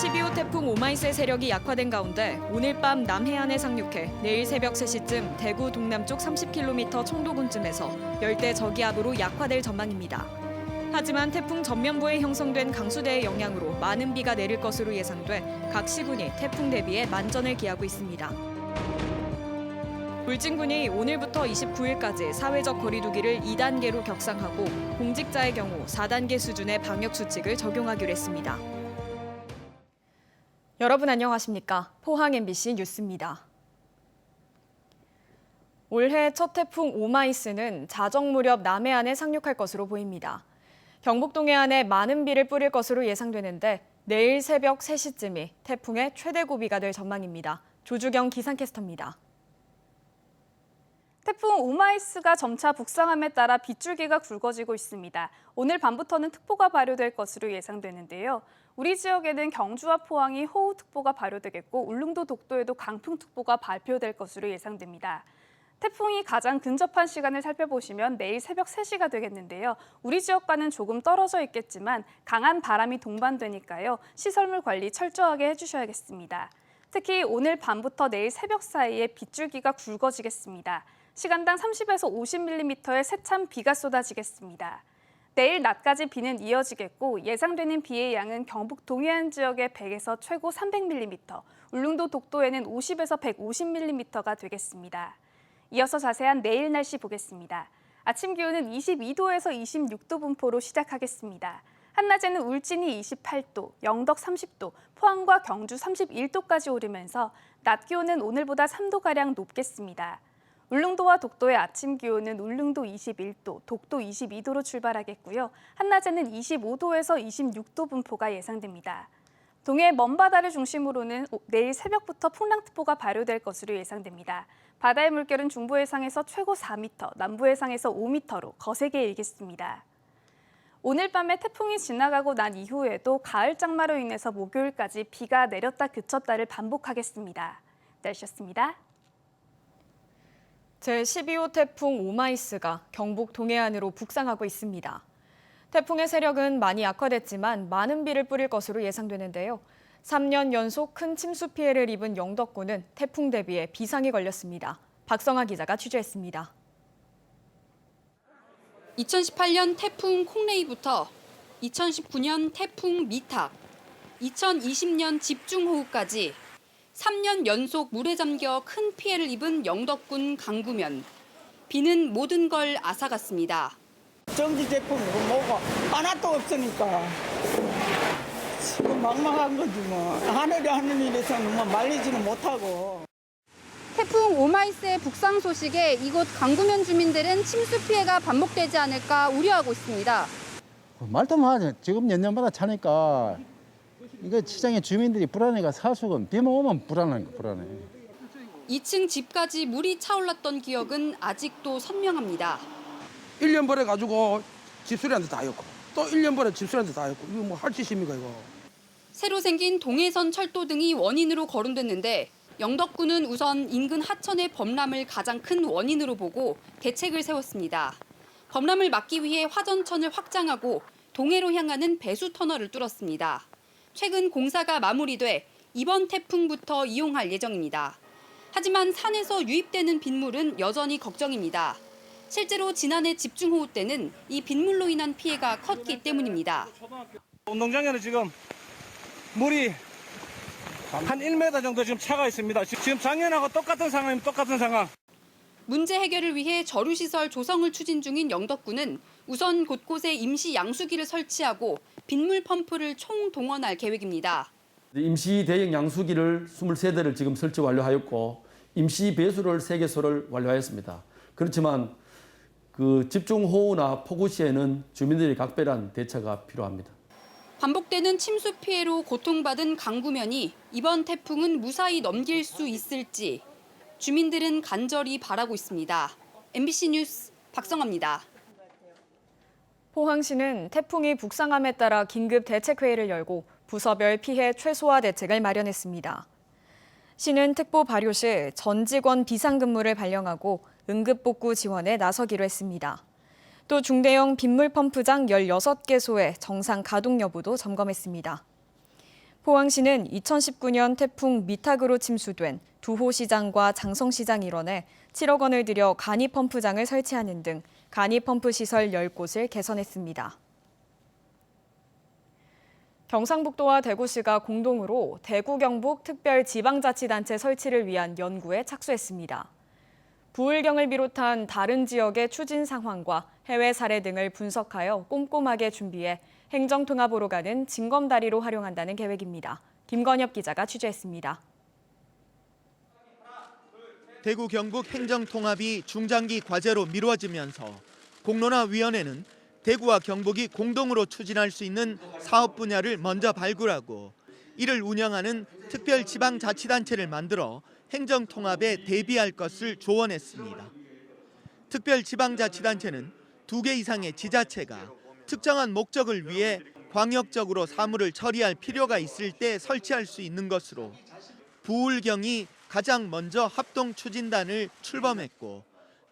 제12호 태풍 오마이스의 세력이 약화된 가운데 오늘 밤 남해안에 상륙해 내일 새벽 3시쯤 대구 동남쪽 30km 청도군쯤에서 열대 저기압으로 약화될 전망입니다. 하지만 태풍 전면부에 형성된 강수대의 영향으로 많은 비가 내릴 것으로 예상돼 각 시군이 태풍 대비에 만전을 기하고 있습니다. 울진군이 오늘부터 29일까지 사회적 거리 두기를 2단계로 격상하고 공직자의 경우 4단계 수준의 방역 수칙을 적용하기로 했습니다. 여러분 안녕하십니까? 포항 MBC 뉴스입니다. 올해 첫 태풍 오마이스는 자정 무렵 남해안에 상륙할 것으로 보입니다. 경북 동해안에 많은 비를 뿌릴 것으로 예상되는데 내일 새벽 3시쯤이 태풍의 최대 고비가 될 전망입니다. 조주경 기상캐스터입니다. 태풍 오마이스가 점차 북상함에 따라 빗줄기가 굵어지고 있습니다. 오늘 밤부터는 특보가 발효될 것으로 예상되는데요. 우리 지역에는 경주와 포항이 호우특보가 발효되겠고 울릉도 독도에도 강풍특보가 발표될 것으로 예상됩니다. 태풍이 가장 근접한 시간을 살펴보시면 내일 새벽 3시가 되겠는데요. 우리 지역과는 조금 떨어져 있겠지만 강한 바람이 동반되니까요. 시설물 관리 철저하게 해주셔야겠습니다. 특히 오늘 밤부터 내일 새벽 사이에 빗줄기가 굵어지겠습니다. 시간당 30에서 50mm의 세찬 비가 쏟아지겠습니다. 내일 낮까지 비는 이어지겠고 예상되는 비의 양은 경북 동해안 지역에 100에서 최고 300mm, 울릉도 독도에는 50에서 150mm가 되겠습니다. 이어서 자세한 내일 날씨 보겠습니다. 아침 기온은 22도에서 26도 분포로 시작하겠습니다. 한낮에는 울진이 28도, 영덕 30도, 포항과 경주 31도까지 오르면서 낮 기온은 오늘보다 3도가량 높겠습니다. 울릉도와 독도의 아침 기온은 울릉도 21도, 독도 22도로 출발하겠고요. 한낮에는 25도에서 26도 분포가 예상됩니다. 동해 먼바다를 중심으로는 내일 새벽부터 풍랑특보가 발효될 것으로 예상됩니다. 바다의 물결은 중부 해상에서 최고 4m, 남부 해상에서 5m로 거세게 일겠습니다. 오늘 밤에 태풍이 지나가고 난 이후에도 가을 장마로 인해서 목요일까지 비가 내렸다 그쳤다를 반복하겠습니다. 날씨였습니다. 제12호 태풍 오마이스가 경북 동해안으로 북상하고 있습니다. 태풍의 세력은 많이 약화됐지만 많은 비를 뿌릴 것으로 예상되는데요. 3년 연속 큰 침수 피해를 입은 영덕군은 태풍 대비에 비상이 걸렸습니다. 박성아 기자가 취재했습니다. 2018년 태풍 콩레이부터 2019년 태풍 미탁, 2020년 집중호우까지 3년 연속 물에 잠겨 큰 피해를 입은 영덕군 강구면. 비는 모든 걸 앗아갔습니다. 전기 제품이고 뭐가 하나도 없으니까 지금 막막한 거지 뭐. 하늘이 하는 일에서는 뭐 말리지는 못하고. 태풍 오마이스의 북상 소식에 이곳 강구면 주민들은 침수 피해가 반복되지 않을까 우려하고 있습니다. 말도 마. 지금 년년마다 차니까 이거 시장의 주민들이 불안해가 사수건 비만 오면 불안해. 2층 집까지 물이 차올랐던 기억은 아직도 선명합니다. 1년 버려가지고 집수리한테 다 했고 또 1년 버려 집수리한테 다 했고 이거 뭐 할 짓입니까 이거. 새로 생긴 동해선 철도 등이 원인으로 거론됐는데 영덕군은 우선 인근 하천의 범람을 가장 큰 원인으로 보고 대책을 세웠습니다. 범람을 막기 위해 화전천을 확장하고 동해로 향하는 배수 터널을 뚫었습니다. 최근 공사가 마무리돼 이번 태풍부터 이용할 예정입니다. 하지만 산에서 유입되는 빗물은 여전히 걱정입니다. 실제로 지난해 집중호우 때는 이 빗물로 인한 피해가 컸기 때문입니다. 운동장에는 지금 물이 한 1m 정도 지금 차가 있습니다. 지금 작년하고 똑같은 상황입니다. 똑같은 상황. 문제 해결을 위해 저류시설 조성을 추진 중인 영덕군은 우선 곳곳에 임시 양수기를 설치하고 빗물 펌프를 총동원할 계획입니다. 임시 대형 양수기를 23대를 지금 설치 완료하였고 임시 배수를 3개소를 완료하였습니다. 그렇지만 그 집중호우나 폭우 시에는 주민들이 각별한 대처가 필요합니다. 반복되는 침수 피해로 고통받은 강구면이 이번 태풍은 무사히 넘길 수 있을지 주민들은 간절히 바라고 있습니다. MBC 뉴스 박성아입니다. 포항시는 태풍이 북상함에 따라 긴급 대책회의를 열고 부서별 피해 최소화 대책을 마련했습니다. 시는 특보 발효 시 전 직원 비상근무를 발령하고 응급복구 지원에 나서기로 했습니다. 또 중대형 빗물 펌프장 16개소의 정상 가동 여부도 점검했습니다. 포항시는 2019년 태풍 미탁으로 침수된 두호시장과 장성시장 일원에 7억 원을 들여 간이펌프장을 설치하는 등 간이펌프 시설 10곳을 개선했습니다. 경상북도와 대구시가 공동으로 대구 경북 특별지방자치단체 설치를 위한 연구에 착수했습니다. 부울경을 비롯한 다른 지역의 추진 상황과 해외 사례 등을 분석하여 꼼꼼하게 준비해 행정통합으로 가는 징검다리로 활용한다는 계획입니다. 김건엽 기자가 취재했습니다. 대구 경북 행정통합이 중장기 과제로 미뤄지면서 공론화위원회는 대구와 경북이 공동으로 추진할 수 있는 사업 분야를 먼저 발굴하고 이를 운영하는 특별지방자치단체를 만들어 행정통합에 대비할 것을 조언했습니다. 특별지방자치단체는 2개 이상의 지자체가 특정한 목적을 위해 광역적으로 사무를 처리할 필요가 있을 때 설치할 수 있는 것으로 부울경이 가장 먼저 합동추진단을 출범했고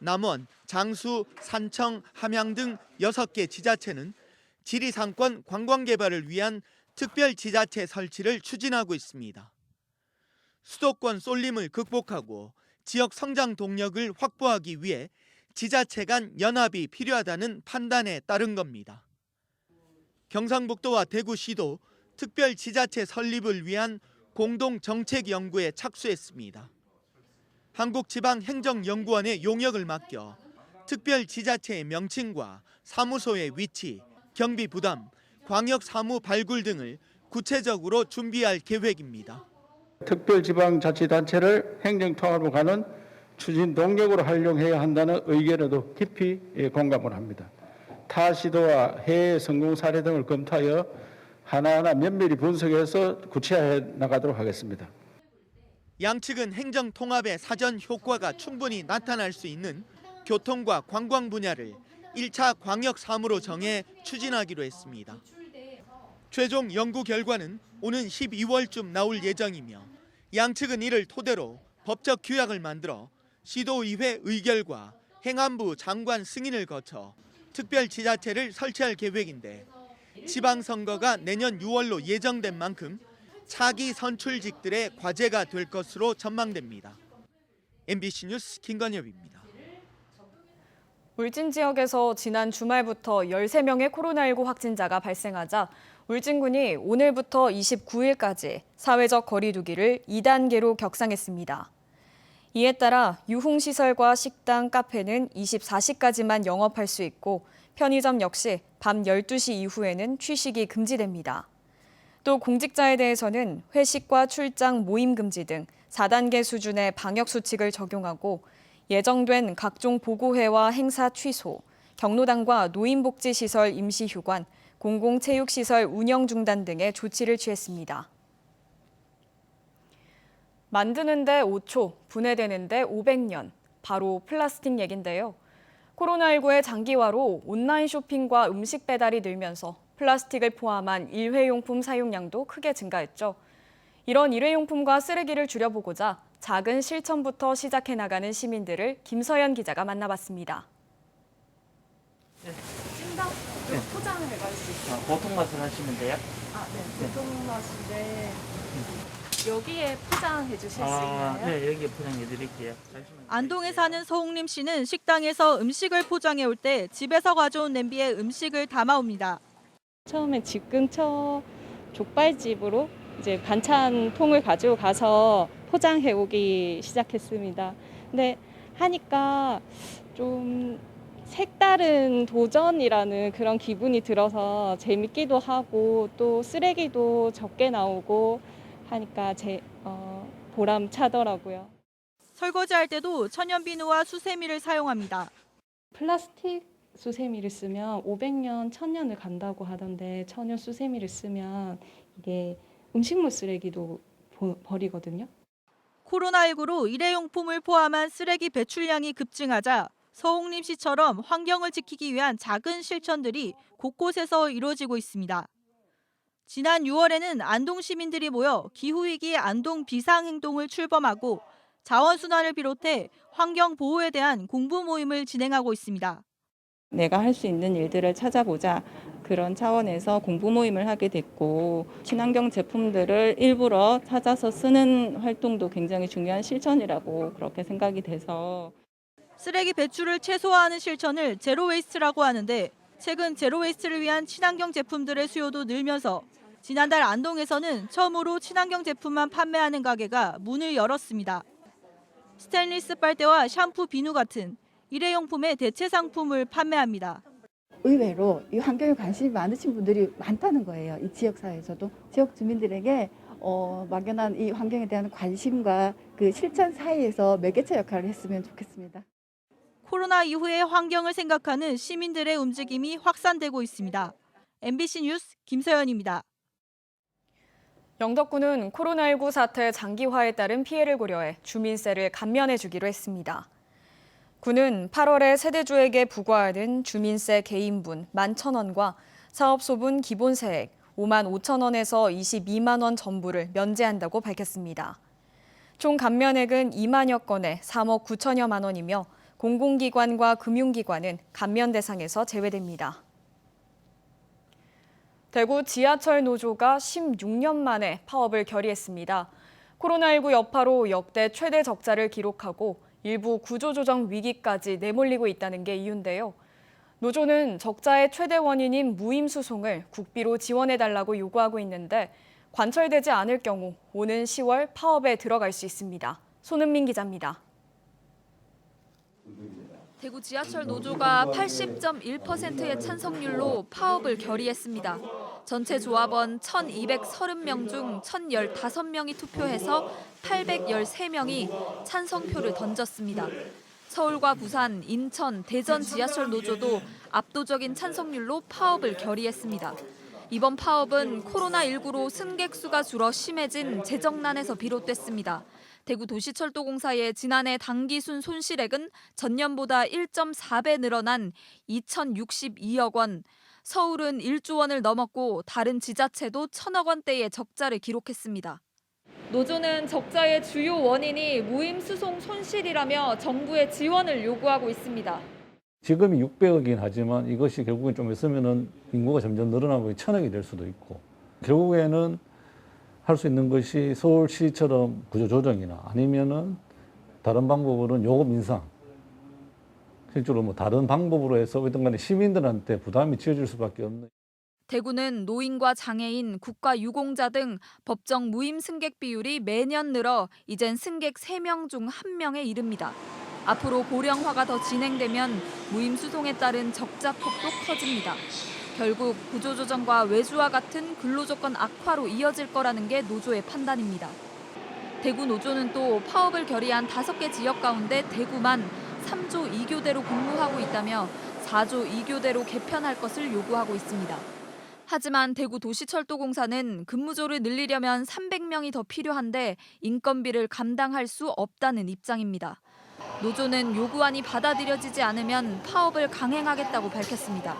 남원, 장수, 산청, 함양 등 6개 지자체는 지리상권 관광개발을 위한 특별지자체 설치를 추진하고 있습니다. 수도권 쏠림을 극복하고 지역 성장 동력을 확보하기 위해 지자체 간 연합이 필요하다는 판단에 따른 겁니다. 경상북도와 대구시도 특별지자체 설립을 위한 공동정책연구에 착수했습니다. 한국지방행정연구원의 용역을 맡겨 특별지자체의 명칭과 사무소의 위치, 경비 부담, 광역사무 발굴 등을 구체적으로 준비할 계획입니다. 특별지방자치단체를 행정통합으로 가는 추진 동력으로 활용해야 한다는 의견에도 깊이 공감을 합니다. 타 시도와 해외 성공 사례 등을 검토하여 하나하나 면밀히 분석해서 구체화해 나가도록 하겠습니다. 양측은 행정통합의 사전 효과가 충분히 나타날 수 있는 교통과 관광 분야를 1차 광역사무로 정해 추진하기로 했습니다. 최종 연구 결과는 오는 12월쯤 나올 예정이며 양측은 이를 토대로 법적 규약을 만들어 시도의회 의결과 행안부 장관 승인을 거쳐 특별지자체를 설치할 계획인데 지방선거가 내년 6월로 예정된 만큼 차기 선출직들의 과제가 될 것으로 전망됩니다. MBC 뉴스 김건엽입니다. 울진 지역에서 지난 주말부터 13명의 코로나19 확진자가 발생하자 울진군이 오늘부터 29일까지 사회적 거리 두기를 2단계로 격상했습니다. 이에 따라 유흥시설과 식당, 카페는 24시까지만 영업할 수 있고 편의점 역시 밤 12시 이후에는 취식이 금지됩니다. 또 공직자에 대해서는 회식과 출장, 모임 금지 등 4단계 수준의 방역수칙을 적용하고 예정된 각종 보고회와 행사 취소, 경로당과 노인복지시설 임시휴관, 공공체육시설 운영 중단 등의 조치를 취했습니다. 만드는데 5초, 분해되는데 500년, 바로 플라스틱 얘긴데요. 코로나19의 장기화로 온라인 쇼핑과 음식 배달이 늘면서 플라스틱을 포함한 일회용품 사용량도 크게 증가했죠. 이런 일회용품과 쓰레기를 줄여보고자 작은 실천부터 시작해 나가는 시민들을 김서연 기자가 만나봤습니다. 찜닭 포장을 해갈 수 있어요. 보통 맛을 하시면 돼요? 네. 보통 맛인데 여기에 포장해 주실 수 있나요? 네, 여기에 포장해 드릴게요. 안동에 사는 서홍림 씨는 식당에서 음식을 포장해 올 때 집에서 가져온 냄비에 음식을 담아옵니다. 처음에 집 근처 족발집으로 이제 반찬통을 가지고 가서 포장해 오기 시작했습니다. 근데 하니까 좀 색다른 도전이라는 그런 기분이 들어서 재밌기도 하고 또 쓰레기도 적게 나오고 하니까 보람 차더라고요. 설거지할 때도 천연비누와 수세미를 사용합니다. 플라스틱 수세미를 쓰면 500년, 1000년을 간다고 하던데 천연 수세미를 쓰면 이게 음식물 쓰레기도 버리거든요. 코로나19로 일회용품을 포함한 쓰레기 배출량이 급증하자 서홍림 씨처럼 환경을 지키기 위한 작은 실천들이 곳곳에서 이루어지고 있습니다. 지난 6월에는 안동 시민들이 모여 기후위기 안동 비상행동을 출범하고 자원순환을 비롯해 환경 보호에 대한 공부 모임을 진행하고 있습니다. 내가 할 수 있는 일들을 찾아보자. 그런 차원에서 공부 모임을 하게 됐고 친환경 제품들을 일부러 찾아서 쓰는 활동도 굉장히 중요한 실천이라고 그렇게 생각이 돼서 쓰레기 배출을 최소화하는 실천을 제로 웨이스트라고 하는데 최근 제로 웨이스트를 위한 친환경 제품들의 수요도 늘면서 지난달 안동에서는 처음으로 친환경 제품만 판매하는 가게가 문을 열었습니다. 스테인리스 빨대와 샴푸, 비누 같은 일회용품의 대체 상품을 판매합니다. 의외로 이 환경에 관심이 많으신 분들이 많다는 거예요. 이 지역사회에서도 지역 주민들에게 막연한 이 환경에 대한 관심과 그 실천 사이에서 매개체 역할을 했으면 좋겠습니다. 코로나 이후의 환경을 생각하는 시민들의 움직임이 확산되고 있습니다. MBC 뉴스 김서연입니다. 영덕군은 코로나19 사태 장기화에 따른 피해를 고려해 주민세를 감면해 주기로 했습니다. 군은 8월에 세대주에게 부과하는 주민세 개인분 11,000원과 사업소분 기본세액 55,000원에서 22만 원 전부를 면제한다고 밝혔습니다. 총 감면액은 2만여 건에 3억 9천여만 원이며 공공기관과 금융기관은 감면 대상에서 제외됩니다. 대구 지하철 노조가 16년 만에 파업을 결의했습니다. 코로나19 여파로 역대 최대 적자를 기록하고 일부 구조조정 위기까지 내몰리고 있다는 게 이유인데요. 노조는 적자의 최대 원인인 무임수송을 국비로 지원해달라고 요구하고 있는데 관철되지 않을 경우 오는 10월 파업에 들어갈 수 있습니다. 손은민 기자입니다. 대구 지하철 노조가 80.1%의 찬성률로 파업을 결의했습니다. 전체 조합원 1,230명 중 1,015명이 투표해서 813명이 찬성표를 던졌습니다. 서울과 부산, 인천, 대전 지하철 노조도 압도적인 찬성률로 파업을 결의했습니다. 이번 파업은 코로나19로 승객 수가 줄어 심해진 재정난에서 비롯됐습니다. 대구도시철도공사의 지난해 당기순 손실액은 전년보다 1.4배 늘어난 2,062억 원, 서울은 1조 원을 넘었고 다른 지자체도 1,000억 원대의 적자를 기록했습니다. 노조는 적자의 주요 원인이 무임수송 손실이라며 정부의 지원을 요구하고 있습니다. 지금이 600억이긴 하지만 이것이 결국엔 좀 있으면은 인구가 점점 늘어나고 1,000억이 될 수도 있고 결국에는 할 수 있는 것이 서울시처럼 구조조정이나 아니면은 다른 방법으로는 요금 인상, 실제로 뭐 다른 방법으로 해서 어떤 간에 시민들한테 부담이 지어질 수밖에 없는. 대구는 노인과 장애인, 국가유공자 등 법정 무임 승객 비율이 매년 늘어 이젠 승객 3명 중 1명에 이릅니다. 앞으로 고령화가 더 진행되면 무임 수송에 따른 적자 폭도 커집니다. 결국 구조조정과 외주와 같은 근로조건 악화로 이어질 거라는 게 노조의 판단입니다. 대구 노조는 또 파업을 결의한 5개 지역 가운데 대구만 3조 2교대로 근무하고 있다며 4조 2교대로 개편할 것을 요구하고 있습니다. 하지만 대구도시철도공사는 근무조를 늘리려면 300명이 더 필요한데 인건비를 감당할 수 없다는 입장입니다. 노조는 요구안이 받아들여지지 않으면 파업을 강행하겠다고 밝혔습니다.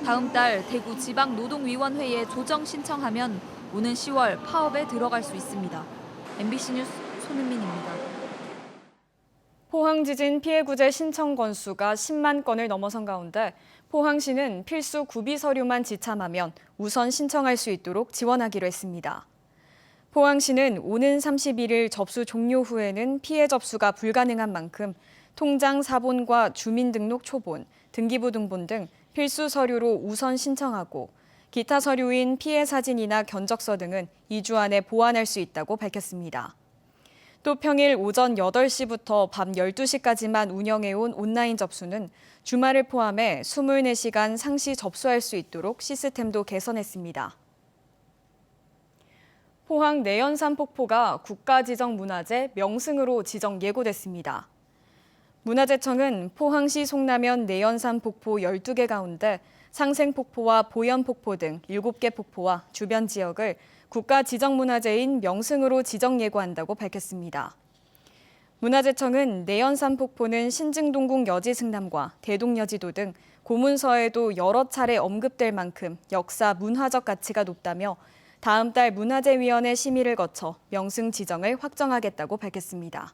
다음 달 대구 지방노동위원회에 조정 신청하면 오는 10월 파업에 들어갈 수 있습니다. MBC 뉴스 손은민입니다. 포항 지진 피해 구제 신청 건수가 10만 건을 넘어선 가운데 포항시는 필수 구비 서류만 지참하면 우선 신청할 수 있도록 지원하기로 했습니다. 포항시는 오는 31일 접수 종료 후에는 피해 접수가 불가능한 만큼 통장 사본과 주민등록 초본, 등기부 등본 등 필수 서류로 우선 신청하고 기타 서류인 피해 사진이나 견적서 등은 2주 안에 보완할 수 있다고 밝혔습니다. 또 평일 오전 8시부터 밤 12시까지만 운영해온 온라인 접수는 주말을 포함해 24시간 상시 접수할 수 있도록 시스템도 개선했습니다. 포항 내연산 폭포가 국가지정문화재 명승으로 지정 예고됐습니다. 문화재청은 포항시 송라면 내연산 폭포 12개 가운데 상생폭포와 보연폭포 등 7개 폭포와 주변 지역을 국가지정문화재인 명승으로 지정 예고한다고 밝혔습니다. 문화재청은 내연산 폭포는 신증동궁 여지승람과 대동여지도 등 고문서에도 여러 차례 언급될 만큼 역사 문화적 가치가 높다며 다음 달 문화재위원회 심의를 거쳐 명승 지정을 확정하겠다고 밝혔습니다.